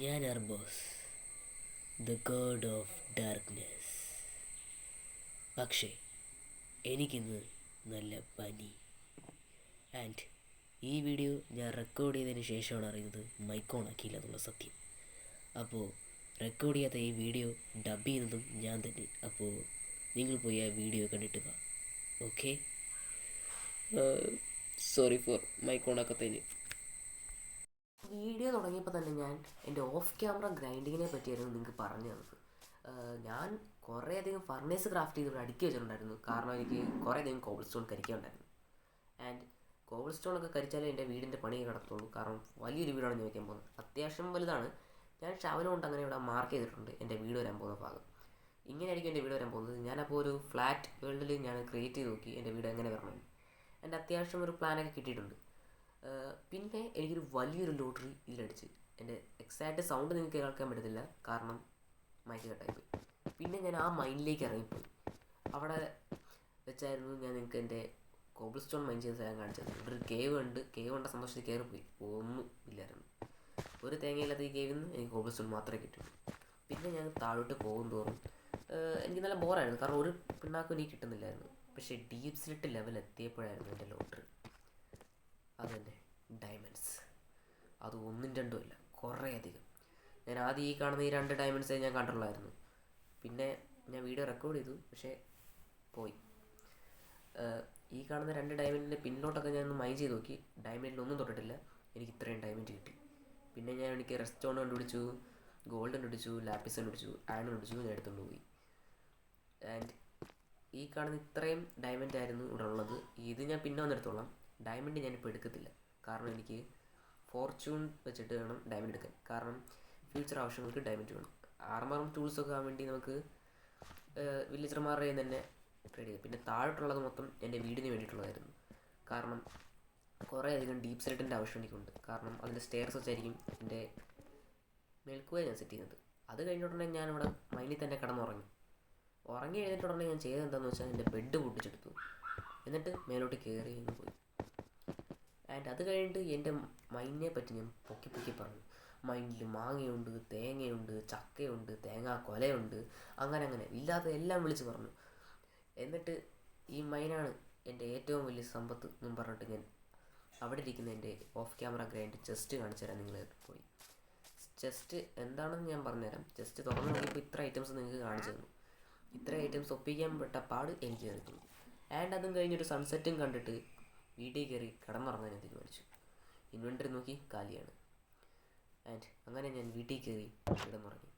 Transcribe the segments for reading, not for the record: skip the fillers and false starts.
ഞാൻ അർബോസ്, the God of darkness. പക്ഷേ എനിക്കിന്ന് നല്ല പനി. ആൻഡ് ഈ വീഡിയോ ഞാൻ റെക്കോർഡ് ചെയ്തതിന് ശേഷമാണ് അറിയുന്നത് മൈക്ക് ഓൺ ആക്കിയില്ല എന്നുള്ള സത്യം. അപ്പോൾ റെക്കോർഡ് ചെയ്യാത്ത ഈ വീഡിയോ ഡബ് ചെയ്യുന്നതും ഞാൻ തന്നെ. അപ്പോൾ നിങ്ങൾ പോയി ആ വീഡിയോ കണ്ടിട്ട് വാ. Okay, sorry for mike on ആക്കത്തതിന്. വീഡിയോ തുടങ്ങിയപ്പോൾ തന്നെ ഞാൻ എൻ്റെ ഓഫ് ക്യാമറ ഗ്രൈൻഡിങ്ങിനെ പറ്റിയായിരുന്നു നിങ്ങൾക്ക് പറഞ്ഞു തന്നത്. ഞാൻ കുറേയധികം ഫർണേസ് ക്രാഫ്റ്റ് ചെയ്തിട്ട് അടുക്കി വെച്ചിട്ടുണ്ടായിരുന്നു. കാരണം എനിക്ക് കുറേയധികം കോബിൾ സ്റ്റോൺ കരിക്കാനുണ്ടായിരുന്നു. ആൻഡ് കോബിൾ സ്റ്റോണൊക്കെ കരിച്ചാലേ എൻ്റെ വീടിൻ്റെ പണി നടത്തുള്ളൂ. കാരണം വലിയൊരു വീടാണ് ഞാൻ വയ്ക്കാൻ പോകുന്നത്. അത്യാവശ്യം വലുതാണ്. ഞാൻ ശവനം കൊണ്ട് അങ്ങനെ ഇവിടെ മാർക്ക് ചെയ്തിട്ടുണ്ട് എൻ്റെ വീട് വരാൻ പോകുന്ന ഭാഗം. ഇങ്ങനെയായിരിക്കും എൻ്റെ വീട് വരാൻ പോകുന്നത്. ഞാനപ്പോൾ ഒരു ഫ്ലാറ്റ് വേൾഡിൽ ഞാൻ ക്രിയേറ്റ് ചെയ്ത് നോക്കി എൻ്റെ വീട് എങ്ങനെ വരണം. എൻ്റെ അത്യാവശ്യം ഒരു പ്ലാനൊക്കെ കിട്ടിയിട്ടുണ്ട്. പിന്നെ എനിക്കൊരു വലിയൊരു ലോട്ടറി ഇതിലടിച്ച്. എൻ്റെ എക്സാക്റ്റ് സൗണ്ട് നിങ്ങൾക്ക് കേൾക്കാൻ പറ്റത്തില്ല, കാരണം മൈക്ക് കട്ടായിപ്പോയി. പിന്നെ ഞാൻ ആ മൈനിലേക്ക് ഇറങ്ങിപ്പോയി. അവിടെ വെച്ചായിരുന്നു ഞാൻ നിങ്ങൾക്ക് എൻ്റെ കോബിൾ സ്റ്റോൺ മൈൻ ചെയ്ത സ്ഥലം കാണിച്ചത്. ഇവിടെ ഒരു കേവ് ഉണ്ട്. കേവ് കണ്ട സന്തോഷത്തിൽ കയറിപ്പോയി. ഒന്നും ഇല്ലായിരുന്നു. ഒരു തേങ്ങയില്ലാത്ത ഈ കേവിൽ നിന്ന് എനിക്ക് കോബിൾ സ്റ്റോൺ മാത്രമേ കിട്ടുള്ളൂ. പിന്നെ ഞാൻ താഴോട്ട് പോകും തോറും എനിക്ക് നല്ല ബോറായിരുന്നു. കാരണം ഒരു പിണ്ണാക്കും എനിക്ക് കിട്ടുന്നില്ലായിരുന്നു. പക്ഷേ ഡീപ് സ്ലിറ്റ് ലെവൽ എത്തിയപ്പോഴായിരുന്നു എൻ്റെ ലോട്ടറി. അതുതന്നെ ഡയമണ്ട്സ്. അത് ഒന്നും രണ്ടും അല്ല, കുറേ അധികം. ഞാൻ ആദ്യം ഈ കാണുന്ന ഈ 2 ഡയമണ്ട്സേ ഞാൻ കണ്ടുള്ളായിരുന്നു. പിന്നെ ഞാൻ വീഡിയോ റെക്കോർഡ് ചെയ്തു, പക്ഷേ പോയി. ഈ കാണുന്ന 2 ഡയമണ്ടിൻ്റെ പിന്നോട്ടൊക്കെ ഞാൻ ഒന്ന് മൈൻ ചെയ്ത് നോക്കി. ഡയമണ്ടിലൊന്നും തൊട്ടിട്ടില്ല. എനിക്ക് ഇത്രയും ഡയമണ്ട് കിട്ടി. പിന്നെ എനിക്ക് റെഡ് സ്റ്റോൺ കണ്ടുപിടിച്ചു, ഗോൾഡ് കണ്ടുപിടിച്ചു, ലാപ്പിസ് കണ്ടുപിടിച്ചു, അയൺ കണ്ടുപിടിച്ചു. ഞാൻ എടുത്തുകൊണ്ട് പോയി. ആൻഡ് ഈ കാണുന്ന ഇത്രയും ഡയമണ്ട് ആയിരുന്നു ഇവിടെ ഉള്ളത്. ഇത് ഞാൻ പിന്നെ വന്നെടുത്തോളാം. ഡയമണ്ട് ഞാനിപ്പോൾ എടുക്കത്തില്ല. കാരണം എനിക്ക് ഫോർച്യൂൺ വെച്ചിട്ട് വേണം ഡയമണ്ട് എടുക്കാൻ. കാരണം ഫ്യൂച്ചർ ആവശ്യങ്ങൾക്ക് ഡയമണ്ട് വേണം. ആർമറും ടൂൾസൊക്കെ ആകാൻ വേണ്ടി നമുക്ക് വില്ലേജർമാരുടെ കയ്യിൽ തന്നെ ട്രേഡ് ചെയ്യാം. പിന്നെ താഴോട്ടുള്ളത് മൊത്തം എൻ്റെ വീടിന് വേണ്ടിയിട്ടുള്ളതായിരുന്നു. കാരണം കുറേ അധികം ഡീപ്പ് സ്ലെറ്റിൻ്റെ ആവശ്യം എനിക്കുണ്ട്. കാരണം അതിൻ്റെ സ്റ്റെയർസ് വെച്ചായിരിക്കും എൻ്റെ മേൽക്കുവ ഞാൻ സെറ്റ് ചെയ്യുന്നത്. അത് കഴിഞ്ഞിട്ടുണ്ടെങ്കിൽ ഞാനിവിടെ മൈനിൽ തന്നെ കിടന്നുറങ്ങി. എഴുതിയിട്ടുണ്ടെങ്കിൽ ഞാൻ ചെയ്തത് എന്താണെന്ന് വെച്ചാൽ എൻ്റെ ബെഡ് പൊട്ടിച്ചെടുത്തു. എന്നിട്ട് മേലോട്ട് കയറി അങ്ങ് പോയി. ആൻഡ് അത് കഴിഞ്ഞിട്ട് എൻ്റെ മൈനിനെ പറ്റി ഞാൻ പൊക്കി പൊക്കി പറഞ്ഞു. മൈനിൽ മാങ്ങയുണ്ട്, തേങ്ങയുണ്ട്, ചക്കയുണ്ട്, തേങ്ങാ കൊലയുണ്ട്, അങ്ങനെ ഇല്ലാത്ത എല്ലാം വിളിച്ച് പറഞ്ഞു. എന്നിട്ട് ഈ മൈനാണ് എൻ്റെ ഏറ്റവും വലിയ സമ്പത്ത് എന്നും പറഞ്ഞിട്ട് ഞാൻ അവിടെ ഇരിക്കുന്ന എൻ്റെ ഓഫ് ക്യാമറ ഗ്രൈൻഡ് ചെസ്റ്റ് കാണിച്ചു തരാൻ നിങ്ങൾ പോയി. ചെസ്റ്റ് എന്താണെന്ന് ഞാൻ പറഞ്ഞുതരാം. ചെസ്റ്റ് തുറന്നു നോക്കിയപ്പോൾ ഇത്ര ഐറ്റംസ് നിങ്ങൾക്ക് കാണിച്ചു തന്നു. ഇത്ര ഐറ്റംസ് ഒപ്പിക്കാൻ പെട്ട പാട് എനിക്ക് കയറിക്കുന്നു. ആൻഡ് അതും കഴിഞ്ഞൊരു സൺസെറ്റും കണ്ടിട്ട് വീട്ടിൽ കയറി കിടന്നുറങ്ങാൻ ഞാൻ തീരുമാനിച്ചു. ഇൻവെൻ്ററി നോക്കി കാലിയാണ്. ആൻഡ് അങ്ങനെ ഞാൻ വീട്ടിൽ കയറി കിടന്നുറങ്ങി.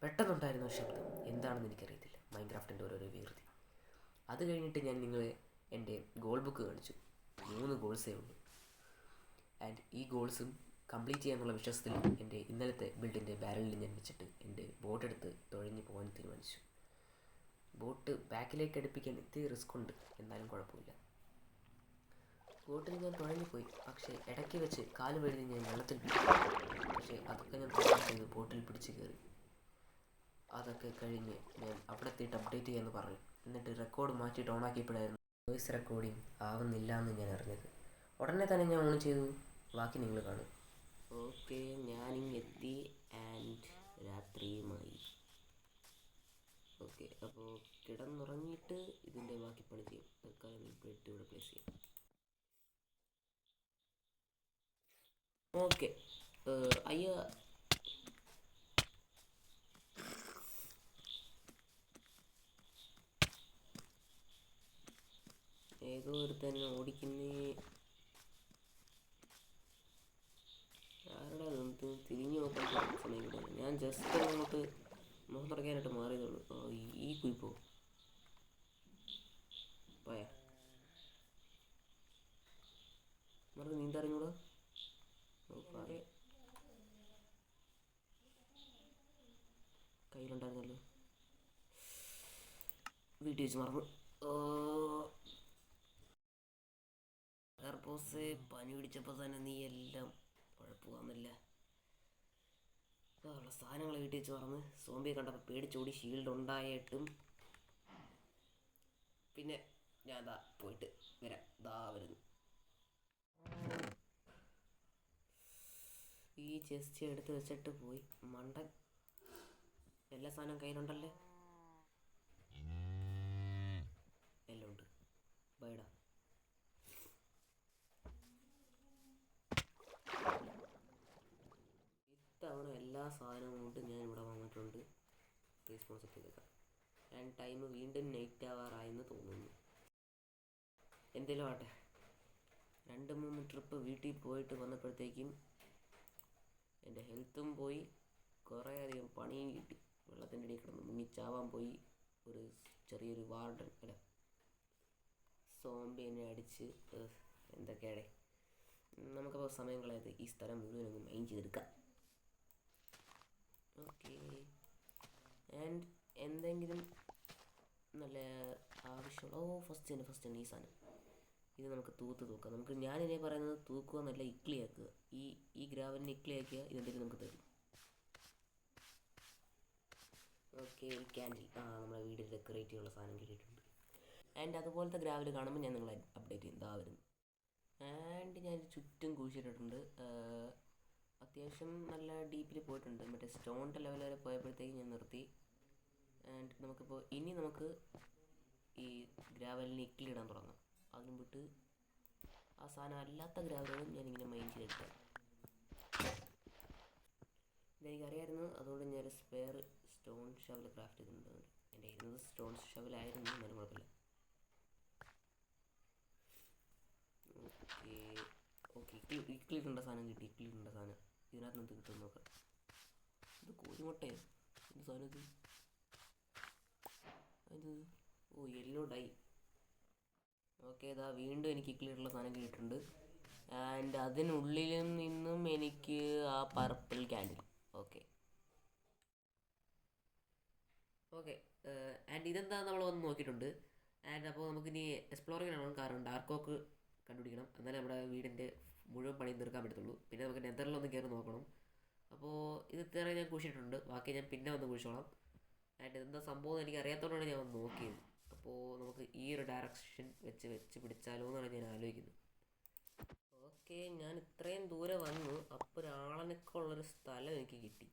പെട്ടെന്നുണ്ടായിരുന്ന ഒരു ശബ്ദം എന്താണെന്ന് എനിക്കറിയത്തില്ല. മൈൻക്രാഫ്റ്റിൻ്റെ ഓരോരോ വികൃതി. അത് കഴിഞ്ഞിട്ട് ഞാൻ നിങ്ങളെ എൻ്റെ ഗോൾ ബുക്ക് കാണിച്ചു. 3 ഗോൾസേ ഉള്ളൂ. ആൻഡ് ഈ ഗോൾസും കംപ്ലീറ്റ് ചെയ്യാനുള്ള വിശ്വാസത്തിൽ എൻ്റെ ഇന്നലത്തെ ബിൽഡിൻ്റെ ബാരലിൽ ഞാൻ വെച്ചിട്ട് എൻ്റെ ബോട്ട് എടുത്ത് തുഴഞ്ഞ് പോകാൻ തീരുമാനിച്ചു. ബോട്ട് ബാക്കിലേക്ക് അടുപ്പിക്കാൻ ഇത്തിരി റിസ്ക് ഉണ്ട്, എന്നാലും കുഴപ്പമില്ല. ബോട്ടിൽ ഞാൻ തുഴഞ്ഞു പോയി. പക്ഷേ ഇടയ്ക്ക് വെച്ച് കാല് വഴുതി ഞാൻ വെള്ളത്തിൽ വീണു. പക്ഷേ അതൊക്കെ ഞാൻ ചെയ്ത് ബോട്ടിൽ പിടിച്ച് കയറി. അതൊക്കെ കഴിഞ്ഞ് ഞാൻ അവിടെ എത്തിയിട്ട് അപ്ഡേറ്റ് ചെയ്യാമെന്ന് പറഞ്ഞു. എന്നിട്ട് റെക്കോർഡ് മാറ്റിയിട്ട് ഓണാക്കിയപ്പോഴായിരുന്നു വോയിസ് റെക്കോർഡിങ് ആവുന്നില്ല എന്ന് ഞാൻ അറിഞ്ഞത്. ഉടനെ തന്നെ ഞാൻ ഓൺ ചെയ്തു. ബാക്കി നിങ്ങൾ കാണും. ഓക്കെ, ഞാനിങ്ങ് എത്തി. ആൻഡ് രാത്രിയുമായി. ഓക്കെ, അപ്പോൾ കിടന്നുറങ്ങിയിട്ട് ഇതിൻ്റെ ബാക്കി പണി ചെയ്യും. തൽക്കാലം ബ്രെഡ് ഇവിടെ പ്ലേസ് ചെയ്യാം. ഓക്കെ, അയ്യ ഏതോ ഒരു തന്നെ ഓടിക്കുന്നേ. ആരുടെ തിരിഞ്ഞു നോക്കാൻ സമയം കിട്ടില്ല. ഞാൻ ജസ്റ്റ് അങ്ങോട്ട് മുഖം തുടക്കാനായിട്ട് മാറിയതുള്ളൂ. ഈ കുയിപ്പോ പോയാ മറന്ന് നീന്തറിഞ്ഞൂടാ. കയ്യിലുണ്ടായിരുന്നല്ലോ, വീട്ടിൽ വെച്ച് മറന്നു. എയർപോസ് പനി പിടിച്ചപ്പോൾ തന്നെ നീ എല്ലാം കുഴപ്പം വന്നില്ല. ഉള്ള സാധനങ്ങൾ വീട്ടിൽ വെച്ച് മറന്ന് സോംബിയെ കണ്ടപ്പോൾ പേടിച്ചോടി. ഷീൽഡ് ഉണ്ടായിട്ടും പിന്നെ ഞാൻ പോയിട്ട് വരാം. വരുന്നു. ഈ ചെസ്റ്റ് എടുത്ത് വെച്ചിട്ട് പോയി മണ്ടൻ. എല്ലാ സാധനവും കയ്യിലുണ്ടല്ലേ? എല്ലാം ഉണ്ട്. ബൈഡാ. ഇത്തവണ എല്ലാ സാധനവും കൊണ്ട് ഞാൻ ഇവിടെ വന്നിട്ടുണ്ട്. റെസ്പോൺസ് ചെയ്തേക്കാം. ആൻഡ് ടൈം വീണ്ടും നൈറ്റ് ആവാറായെന്ന് തോന്നുന്നു. എന്തേലും ആട്ടെ, 2-3 ട്രിപ്പ് വീട്ടിൽ പോയിട്ട് വന്നപ്പോഴത്തേക്കും എൻ്റെ ഹെൽത്തും പോയി, കുറേ അധികം പണിയും കിട്ടി. വെള്ളത്തിൻ്റെ ഇടയിൽ കിടന്ന് മുങ്ങിച്ചാവാൻ പോയി. ഒരു ചെറിയൊരു വാർഡൻ അല്ല സോംബി എന്നെ അടിച്ച് എന്തൊക്കെയാടെ. നമുക്കപ്പോൾ സമയം കളയാതെ ഈ സ്ഥലം മുഴുവൻ ഒന്ന് മൈൻഡ് ചെയ്തെടുക്കാം. ഓക്കെ. ആൻഡ് എന്തെങ്കിലും നല്ല ആവശ്യമുള്ള ഫസ്റ്റ് തന്നെ ഈ സാധനം. ഇത് നമുക്ക് തൂക്കാം. ഞാനിതിനെ പറയുന്നത് തൂക്കുക എന്നല്ല, ഇക്ലിയാക്കുക. ഈ ഗ്രാവലിനെ ഇക്ലിയാക്കിയാൽ ഇതെന്തെങ്കിലും നമുക്ക് തരും. ഓക്കെ, ഒരു ക്യാൻഡിൽ. നമ്മുടെ വീട് ഡെക്കറേറ്റ് ചെയ്യാനുള്ള സാധനം കിട്ടിയിട്ടുണ്ട്. ആൻഡ് അതുപോലത്തെ ഗ്രാവൽ കാണുമ്പോൾ ഞാൻ നിങ്ങളെ അപ്ഡേറ്റ് ചെയ്യും. ഇതാ വരുന്നു. ആൻഡ് ഞാൻ ചുറ്റും കുഴിച്ചിട്ടിട്ടുണ്ട്. അത്യാവശ്യം നല്ല ഡീപ്പിൽ പോയിട്ടുണ്ട്. മറ്റേ സ്റ്റോണിൻ്റെ ലെവൽ വരെ പോയപ്പോഴത്തേക്ക് ഞാൻ നിർത്തി. ആൻഡ് നമുക്ക് ഈ ഗ്രാവലിന് ഇക്കിലിടാൻ തുടങ്ങാം. അതിന് വിട്ട് ആ സാധനം അല്ലാത്ത ഗ്രാവലുകളും ഞാനിങ്ങനെ മൈൻഡ് ചെയ്തെടുക്കാം. ഇതെനിക്കറിയായിരുന്നു. അതുകൊണ്ട് ഞാനൊരു സ്പെയർ സ്റ്റോൺ ഷവൽ ക്രാഫ്റ്റ് ചെയ്തിട്ടുണ്ട്. എൻ്റെ ഇരുന്നത് സ്റ്റോൺ ഷവലായിരുന്നു, എന്നാലും കുഴപ്പമില്ല. ഓക്കെ, ഇക്കിളിടേണ്ട സാധനം കിട്ടി. ഇതിനകത്ത് നിന്ന് കിട്ടുമെന്ന് നോക്കാം. ഇത് കോഴിമുട്ടയോ? എന്ത് സാധനം ഇത്? Yellow dye. ഓക്കെ, ഇതാ വീണ്ടും എനിക്ക് ഇക്കിളിട്ടുള്ള സാധനം കിട്ടിയിട്ടുണ്ട്. ആൻഡ് അതിനുള്ളിൽ നിന്നും എനിക്ക് ആ പർപ്പിൾ ക്യാൻഡിൽ. ഓക്കെ. ആൻഡ് ഇതെന്താ നമ്മൾ വന്ന് നോക്കിയിട്ടുണ്ട്. ആൻഡ് അപ്പോൾ നമുക്കിനി എക്സ്പ്ലോർ ചെയ്യണം. കാരണം ഡാർക്ക് ഓക്ക് കണ്ടുപിടിക്കണം. എന്നാലേ നമ്മുടെ വീടിൻ്റെ മുഴുവൻ പണിയും തീർക്കാൻ പറ്റത്തുള്ളൂ. പിന്നെ നമുക്ക് നെതറിലൊന്ന് കയറി നോക്കണം. അപ്പോൾ ഇത് ഇത്രയും ഞാൻ കുഴിച്ചിട്ടുണ്ട്. ബാക്കി ഞാൻ പിന്നെ വന്ന് കുഴിച്ചോളാം. ആൻഡ് ഇതെന്താ സംഭവം എനിക്ക് അറിയാത്തതുകൊണ്ടാണ് ഞാൻ വന്ന് നോക്കിയത്. അപ്പോൾ നമുക്ക് ഈ ഒരു ഡയറക്ഷൻ വെച്ച് പിടിച്ചാലോ എന്നാണ് ഞാൻ ആലോചിക്കുന്നത്. ഓക്കെ, ഞാൻ ഇത്രയും ദൂരെ വന്നു. അപ്പോൾ ഒരാളനൊക്കെ ഉള്ളൊരു സ്ഥലം എനിക്ക് കിട്ടി.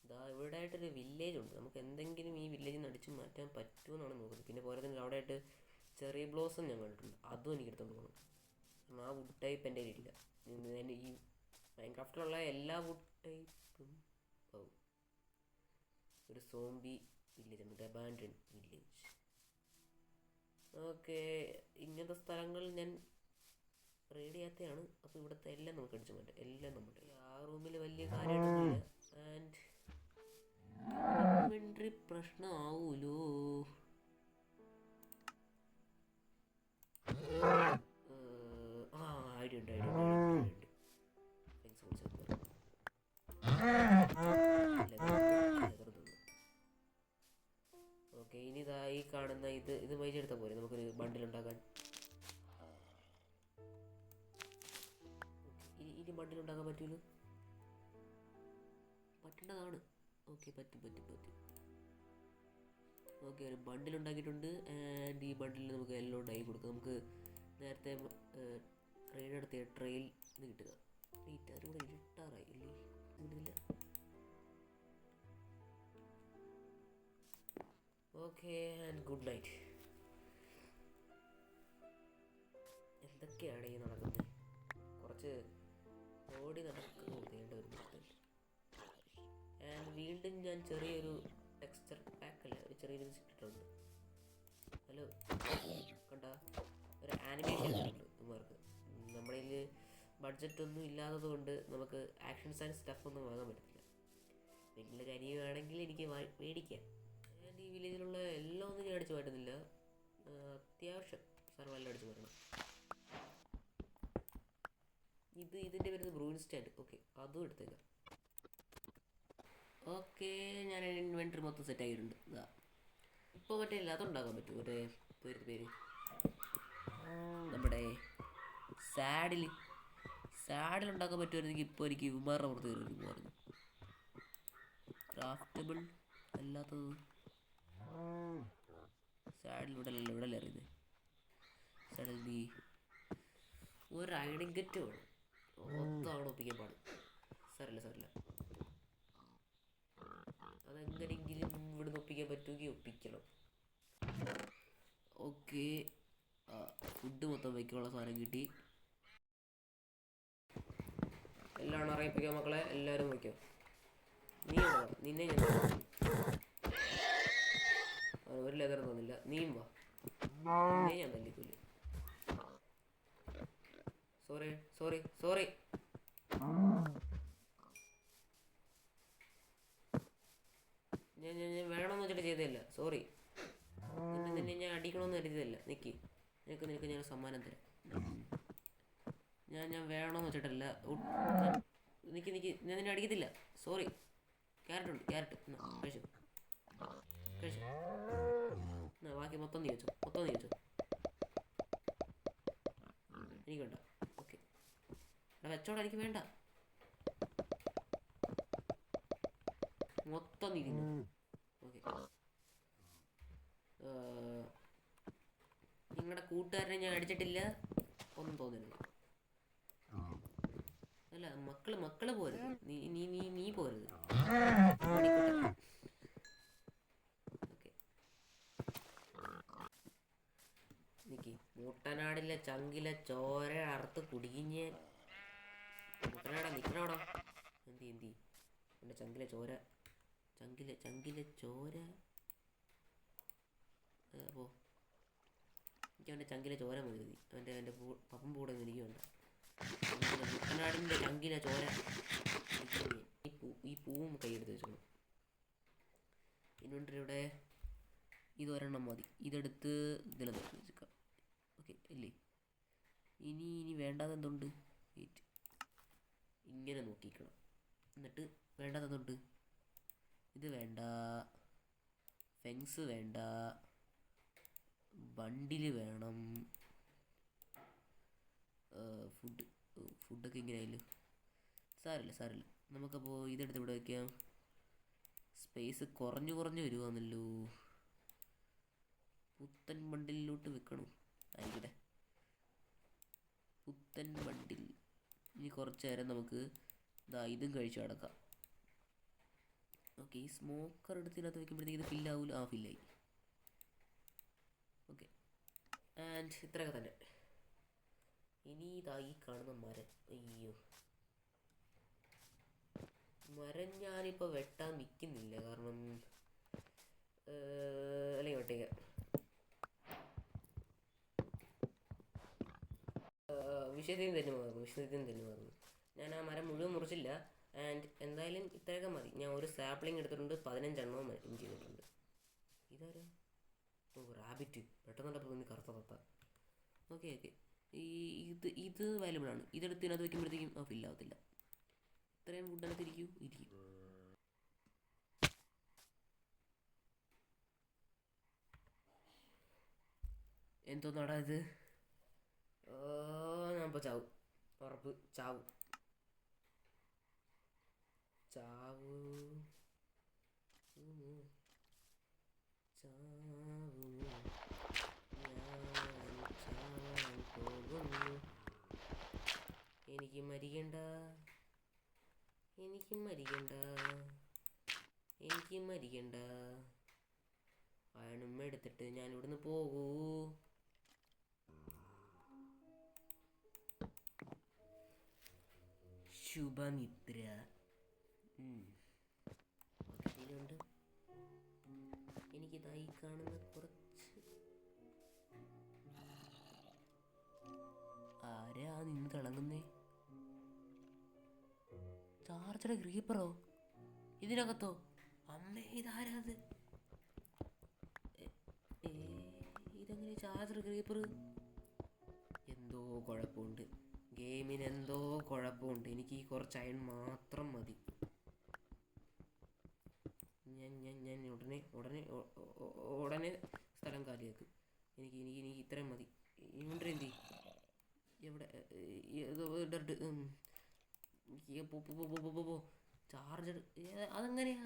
ഇതാ ഇവിടെ ആയിട്ടൊരു വില്ലേജ് ഉണ്ട്. നമുക്ക് എന്തെങ്കിലും ഈ വില്ലേജിൽ നിന്ന് അടിച്ചു മാറ്റാൻ പറ്റുമെന്നാണ് നോക്കുന്നത്. പിന്നെ പോരാ അവിടെ ആയിട്ട് ചെറിയ ബ്ലോസം ഞാൻ കണ്ടിട്ടുണ്ട്. അതും എനിക്ക് എടുത്തുകൊണ്ട് പോകണം. ആ വുഡ് ടൈപ്പ് എൻ്റെ കയ്യിലില്ല. ഈ മൈൻക്രാഫ്റ്റിലുള്ള എല്ലാ വുഡ് ടൈപ്പും ഒരു സോംബി വില്ലേജ് ഉണ്ട്, അബാൻഡൻ വില്ലേജ്. ഓക്കെ, ഇങ്ങനത്തെ സ്ഥലങ്ങൾ ഞാൻ റെഡി ചെയ്യാത്തതാണ്. അപ്പോൾ ഇവിടുത്തെ എല്ലാം നമുക്ക് അടിച്ചു മാറ്റാം. എല്ലാം നമ്മുടെ ആ റൂമിൽ വലിയ കാര്യമായിട്ടൊന്നുമില്ല. ആൻഡ് ഇൻവെന്ററി പ്രശ്നമാവൂലോ? ഐഡിയ ഉണ്ട്. ഓക്കെ, ഇനി ഇതാ ഈ കാണുന്ന ഇത് മേടിച്ചെടുത്താൽ പോരെ നമുക്കൊരു ബണ്ടിലുണ്ടാക്കാൻ. ഇനി ബണ്ടിലുണ്ടാക്കാൻ പറ്റൂല്ലോ? പറ്റേണ്ടതാണ്. ഓക്കെ, പറ്റും. ഓക്കെ, ഒരു ബണ്ടിലുണ്ടാക്കിയിട്ടുണ്ട്. ആൻഡ് ഈ ബണ്ടിൽ നമുക്ക് എല്ലാം ഡൈ കൊടുക്കാം. നമുക്ക് നേരത്തെ ട്രെയിൻ നടത്തിയ ട്രെയിൽ ഇത് കിട്ടുക. അതിലൂടെ ഇരുട്ടാറായി ഇല്ലേ? കിട്ടുന്നില്ല. Okay, and good night. എന്തൊക്കെയാണ് ഈ നടക്കുന്നത്? കുറച്ച് ഓടി നടക്കുന്നു വേണ്ട ഒരു നിർത്തൽ. ആൻഡ് വീണ്ടും ഞാൻ ചെറിയൊരു ടെക്സ്ചർ പാക്കല്ല, ഒരു ചെറിയൊരു ഇട്ടിട്ടുണ്ട്. ഹലോ, കണ്ട ഒരു ആനിമേഷൻ ഇട്ടിട്ടുണ്ട് ഇവർക്ക്. നമ്മുടെ കയ്യിൽ ബഡ്ജറ്റൊന്നും ഇല്ലാത്തത് കൊണ്ട് നമുക്ക് ആക്ഷൻസ് ആൻഡ് സ്റ്റഫൊന്നും വാങ്ങാൻ പറ്റത്തില്ല. നിങ്ങളൊരു അനിയുവാണെങ്കിൽ എനിക്ക് മേടിക്കാം. ആൻഡ് ഈ വില്ലേജിലുള്ള എല്ലാം ഒന്നും ഞാൻ അടിച്ചു മാറ്റുന്നില്ല. അത്യാവശ്യം സർവെല്ലാം അടിച്ചു മാറ്റണം. ഇതിൻ്റെ വരുന്നത് ബ്രൂയിൻ സ്റ്റാൻഡ്. ഓക്കെ, അതും എടുത്തേക്കാം. ഓക്കെ, ഞാൻ ഇൻവെൻറ്ററി മൊത്തം സെറ്റ് ആക്കിയിട്ടുണ്ട്. ഇതാ ഇപ്പോൾ മറ്റേ അതുണ്ടാക്കാൻ പറ്റും. മറ്റേ പേര് നമ്മുടെ സാഡിലുണ്ടാക്കാൻ പറ്റുമായിരുന്നെങ്കിൽ ഇപ്പോൾ എനിക്ക് ഇവന്മാരുടെ പുറത്ത് കയറിയിരുന്നു. ക്രാഫ്റ്റബിൾ അല്ലാത്തത് ഇവിടെ അറിയുന്നത്. സാഡിൽ ഒരു ഐഡിങ്കറ്റ് വേണം. ഒത്താണ് ഒപ്പിക്കാൻ പാടും. സാരമില്ല സാരമില്ല, അതെങ്ങനെയെങ്കിലും ഇവിടുന്ന് ഒപ്പിക്കാൻ പറ്റുമെങ്കിൽ ഒപ്പിക്കണം. ഓക്കെ, ഫുഡ് മൊത്തം വയ്ക്കാനുള്ള സാധനം കിട്ടി. എല്ലാം അറിയിപ്പിക്കാം മക്കളെ, എല്ലാവരും വയ്ക്കാം. നീ നിന്നെ ഞാൻ ഒരു ലെതർ തോന്നില്ല, നീയും വാ, നിന്നെ ഞാൻ തല്ലിക്കൊല്ലു. Sorry sorry sorry. ഞാൻ വേണമെന്ന് വെച്ചിട്ട് ചെയ്തതല്ല, സോറി. നിന്നെ ഞാൻ അടിക്കണമെന്ന് കരുതിയതല്ല. നിനക്ക് ഞാൻ സമ്മാനം തരാം. ഞാൻ വേണമെന്ന് വെച്ചിട്ടല്ല. നിക്ക് ഞാൻ നിന്നെ അടിക്കത്തില്ല, സോറി. ക്യാരറ്റ് ഉണ്ട്, ക്യാരറ്റ് കഴിച്ചു കഴിച്ചു. ബാക്കി മൊത്തം നീ വെച്ചോ. എനിക്ക് വേണ്ട. ഓക്കെ വെച്ചോടാ, എനിക്ക് വേണ്ട. മൊത്തം നീ തിന്നു. ഓക്കെ, നിങ്ങളുടെ കൂട്ടുകാരനെ ഞാൻ അടിച്ചിട്ടില്ല, ഒന്നും തോന്നരുത്. അല്ല, മക്കള് പോരുത്, നീ പോരുത്. ഓക്കെ, മുട്ടനാടിലെ ചങ്കിലെ ചോര അറുത്ത് കുടിഞ്ഞ്. നിക്കണോടാ എന്തി എൻ്റെ ചങ്കിലെ ചോര, ചങ്കിലെ ചോര. പോ, എനിക്ക് അവൻ്റെ ചങ്കിലെ ചോര മതി. അവൻ്റെ പപ്പും കൂടെ എനിക്ക് വേണ്ട. മുട്ടനാടിൻ്റെ ചങ്കിലെ ചോര. ഈ പൂവും കൈയെടുത്ത് വെച്ചോളൂ. ഇൻവെൻ്ററി ഇവിടെ ഇതൊരെണ്ണം മതി, ഇതെടുത്ത് ഇതിലെ വെച്ചേക്കാം. ഓക്കെ അല്ലേ? ഇനി വേണ്ടാതെ എന്തുണ്ട്? ഇങ്ങനെ നോക്കിക്കണം. എന്നിട്ട് വേണ്ടാതെ എന്തുണ്ട്? ഇത് വേണ്ട, ഫെൻസ് വേണ്ട, ബണ്ടിൽ വേണം. ഫുഡൊക്കെ ഇങ്ങനെ ആയില്ലോ. സാരമില്ല. നമുക്കപ്പോൾ ഇതെടുത്ത് ഇവിടെ വയ്ക്കാം. സ്പേസ് കുറഞ്ഞു വരുവാന്നല്ലോ. പുത്തൻ ബണ്ടിലോട്ട് വെക്കണം. ആയിക്കോട്ടെ, പുത്തൻ ബണ്ടിൽ. ഇനി കുറച്ച് നേരം നമുക്ക് ഇതും കഴിച്ചു കിടക്കാം. ഓക്കെ, ഈ സ്മോക്കർ എടുത്ത് ഇതിനകത്ത് വെക്കുമ്പോഴത്തേക്ക് ഇത് ഫില്ലാവൂല. ഫില്ലായി. ഓക്കെ, ആൻഡ് ഇത്രയൊക്കെ തന്നെ. ഇനി ഈ കാണുന്ന മരം, അയ്യോ, മരം ഞാനിപ്പോൾ വെട്ടാൻ നിൽക്കുന്നില്ല. കാരണം അല്ലെങ്കിൽ വെട്ടേക്ക. വിഷയത്തിന് തന്നെ മാറുന്നു. ഞാൻ ആ മരം മുഴുവൻ മുറിച്ചില്ല. ആൻഡ് എന്തായാലും ഇത്രയൊക്കെ മതി. ഞാൻ ഒരു സാപ്ലിംഗ് എടുത്തിട്ടുണ്ട്, 15 എണ്ണവും ചെയ്തിട്ടുണ്ട്. ഇതാരാ? റാബിറ്റ് പെട്ടെന്നുണ്ടപ്പോൾ ഇന്ന് കറുത്ത തത്ത. ഓക്കെ, ഇത് അവൈലബിൾ ആണ്. ഇതെടുത്ത് ഇതിനകത്ത് വയ്ക്കുമ്പോഴത്തേക്കും ഫില്ലാവത്തില്ല. ഇത്രയും ഫുഡെടുത്ത് ഇരിക്കും. എന്തോന്നാടാ ഇത്? ഞാൻ ഇപ്പോൾ ചാവും, ഉറപ്പ്. ചാവും. എനിക്ക് മരിക്കണ്ട. അയണും എടുത്തിട്ട് ഞാൻ ഇവിടുന്ന് പോകൂ. ശുഭനിദ്ര. ഇതിലുണ്ട്. എനിക്കിതായി കാണുന്ന കുറച്ച്. ആരാ നിന്ന് തിളങ്ങുന്നേ? ചാർജഡ് ക്രീപ്പറോ ഇതിനകത്തോ? അമ്മേ, ഇതാരാ? ഇതെങ്ങനെ ചാർജഡ് ക്രീപ്പർ? എന്തോ കുഴപ്പമുണ്ട്, ഗെയിമിന് എന്തോ കുഴപ്പമുണ്ട്. എനിക്ക് ഈ കുറച്ച് അയൺ മാത്രം മതി. ഞാൻ ഉടനെ സ്ഥലം കാലിയാക്കും. എനിക്ക് ഇത്രയും മതി. ഇൻവെൻ്ററി എന്തി? എവിടെ? ചാർജർ അതെങ്ങനെയാ?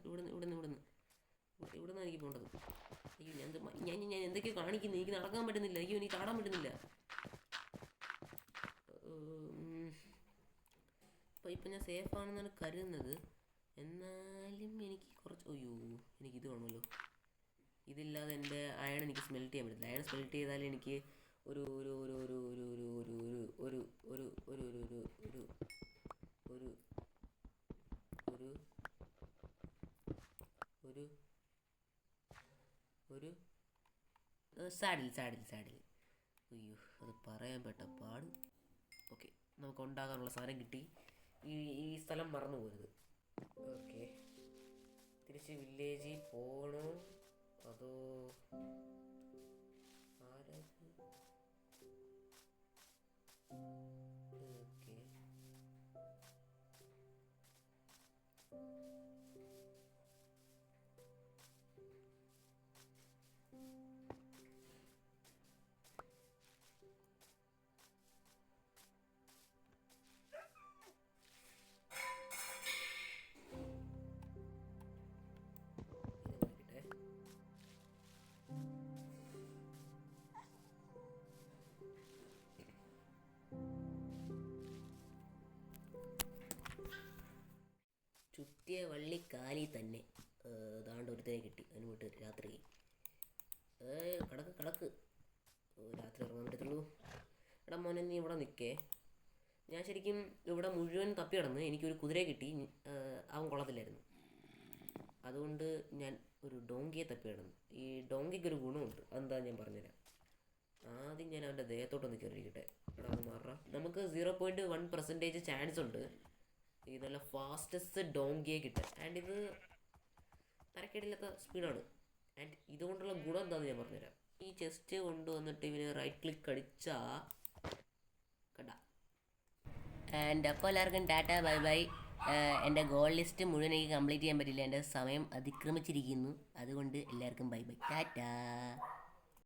ഇവിടുന്ന് ഇവിടെ നിന്നാണ് എനിക്ക് പോകേണ്ടത്. അയ്യോ ഞാൻ എന്തൊക്കെയോ കാണിക്കുന്നു, എനിക്ക് നടക്കാൻ പറ്റുന്നില്ല. അയ്യോ എനിക്ക് കാണാൻ പറ്റുന്നില്ല. ഇപ്പം ഞാൻ സേഫ് ആണെന്നാണ് കരുതുന്നത്. എന്നാലും എനിക്ക് കുറച്ച് എനിക്കിത് വേണമല്ലോ. ഇതില്ലാതെ എൻ്റെ അയൺ എനിക്ക് സ്മെൽറ്റ് ചെയ്യാൻ പറ്റില്ല. അയൺ സ്മെൽറ്റ് ചെയ്താൽ എനിക്ക് ഒരു ഒരു ഒരു ഒരു ഒരു ഒരു ഒരു ഒരു ഒരു ഒരു ഒരു ഒരു ഒരു ഒരു ഒരു ഒരു സാഡിൽ. അയ്യോ അത് പറയാൻ പെട്ട പാട്. ഓക്കെ, നമുക്ക് ഉണ്ടാകാനുള്ള സാധനം കിട്ടി. ഈ സ്ഥലം മറന്നു പോകരുത്. ഓക്കെ, തിരിച്ച് വില്ലേജിൽ പോകണോ അതോ ആരത്? ഓക്കെ, ചുറ്റിയ വള്ളി കാലി തന്നെ. ദാണ്ട് ഒരുത്തനെ കിട്ടി. അതിന് പോയിട്ട് രാത്രി കടക്ക് രാത്രി ഇറങ്ങാൻ പറ്റത്തുള്ളൂ. എടാ മോനെ, നീ ഇവിടെ നിൽക്കേ. ഞാൻ ശരിക്കും ഇവിടെ മുഴുവൻ തപ്പി കിടന്ന് എനിക്കൊരു കുതിരയെ കിട്ടി. അവൻ കൊള്ളത്തില്ലായിരുന്നു. അതുകൊണ്ട് ഞാൻ ഒരു ഡോങ്കിയെ തപ്പി കിടന്നു. ഈ ഡോങ്കിക്ക് ഒരു ഗുണമുണ്ട്, അതെന്താ ഞാൻ പറഞ്ഞുതരാം. ആദ്യം ഞാൻ അവൻ്റെ ദേഹത്തോട്ടൊന്ന് കയറിയിരിക്കട്ടെ. എടാ അത് മാറാം. നമുക്ക് 0.1% ചാൻസ് ഉണ്ട് ഈ നല്ല ഫാസ്റ്റസ്റ്റ് ഡോങ്കിയെ കിട്ടാൻ. ആൻഡ് ഇത് തരക്കേടില്ലാത്ത സ്പീഡാണ്. ആൻഡ് ഇതുകൊണ്ടുള്ള ഗുണം എന്താണെന്ന് ഞാൻ പറഞ്ഞുതരാം. ഈ ചെസ്റ്റ് കൊണ്ടുവന്നിട്ട് ഇവന് റൈറ്റ് ക്ലിക്ക് അടിച്ചാൽ കണ്ട. ആൻഡ് അപ്പോൾ എല്ലാവർക്കും ടാറ്റ ബൈ ബൈ. എൻ്റെ ഗോൾ ലിസ്റ്റ് മുഴുവൻ എനിക്ക് കംപ്ലീറ്റ് ചെയ്യാൻ പറ്റില്ല, എൻ്റെ സമയം അതിക്രമിച്ചിരിക്കുന്നു. അതുകൊണ്ട് എല്ലാവർക്കും ബൈ ബൈ, ടാറ്റ.